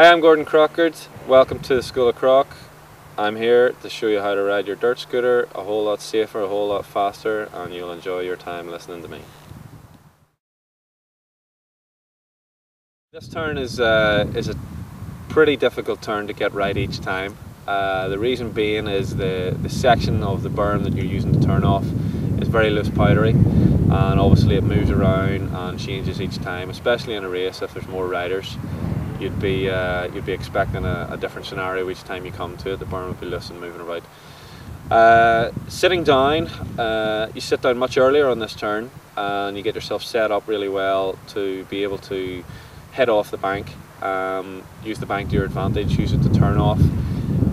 Hi, I'm Gordon Crockard. Welcome to the School of Crock. I'm here to show you how to ride your dirt scooter a whole lot safer, a whole lot faster, and you'll enjoy your time listening to me. This turn is a pretty difficult turn to get right each time. The reason being is the section of the berm that you're using to turn off is very loose powdery, and obviously it moves around and changes each time, especially in a race. If there's more riders, you'd be expecting a different scenario each time you come to it. The berm would be loose and moving about. Sitting down, you sit down much earlier on this turn and you get yourself set up really well to be able to head off the bank. Use the bank to your advantage, use it to turn off.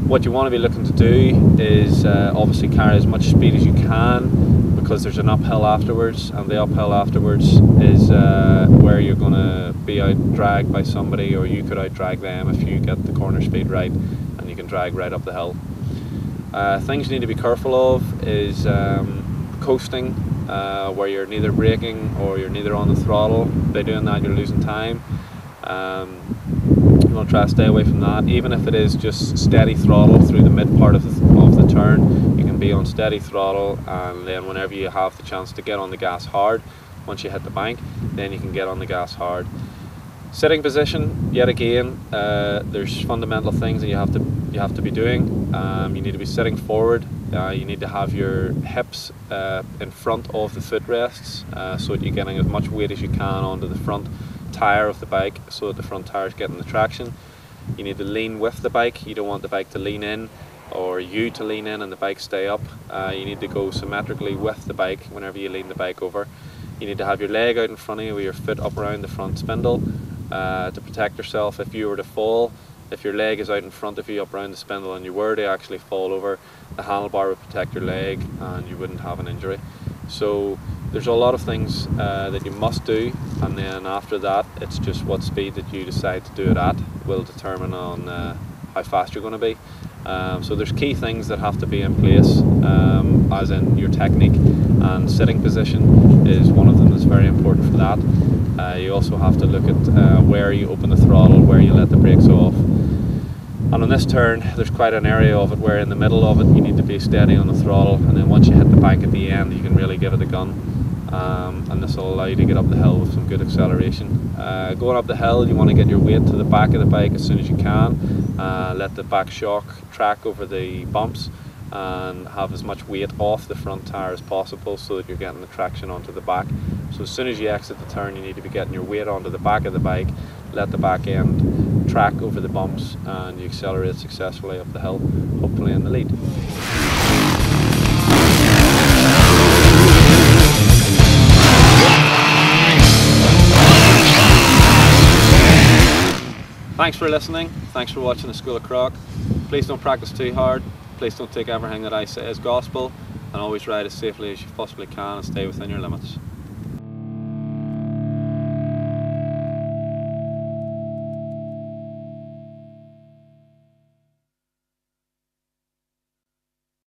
What you want to be looking to do is obviously carry as much speed as you can, because there's an uphill afterwards, and the uphill afterwards is where you're going to be out dragged by somebody, or you could out drag them if you get the corner speed right and you can drag right up the hill. Things you need to be careful of is coasting, where you're neither braking or you're neither on the throttle. By doing that, you're losing time. You want to try to stay away from that. Even if it is just steady throttle through the mid part of the turn, you can be on steady throttle, and then whenever you have the chance to get on the gas hard, once you hit the bank, then you can get on the gas hard. Sitting position, yet again, there's fundamental things that you have to be doing. You need to be sitting forward. You need to have your hips in front of the footrests, so that you're getting as much weight as you can onto the front tire of the bike, so that the front tire is getting the traction. You need to lean with the bike. You don't want the bike to lean in or you to lean in and the bike stay up. You need to go symmetrically with the bike whenever you lean the bike over. You need to have your leg out in front of you with your foot up around the front spindle to protect yourself if you were to fall. If your leg is out in front of you up around the spindle and you were to actually fall over, the handlebar would protect your leg and you wouldn't have an injury. So there's a lot of things that you must do, and then after that it's just what speed that you decide to do it at will determine on how fast you're going to be. So there's key things that have to be in place, as in your technique, and sitting position is one of them that's very important for that. You also have to look at where you open the throttle, where you let the brakes off. And on this turn, there's quite an area of it where in the middle of it you need to be steady on the throttle, and then once you hit the bank at the end, you can really give it a gun. And this will allow you to get up the hill with some good acceleration. Going up the hill, you want to get your weight to the back of the bike as soon as you can. Let the back shock track over the bumps and have as much weight off the front tire as possible, so that you're getting the traction onto the back. So as soon as you exit the turn, you need to be getting your weight onto the back of the bike, let the back end track over the bumps, and you accelerate successfully up the hill, hopefully in the lead. Thanks for listening, thanks for watching the School of Crock. Please don't practice too hard, please don't take everything that I say as gospel, and always ride as safely as you possibly can and stay within your limits.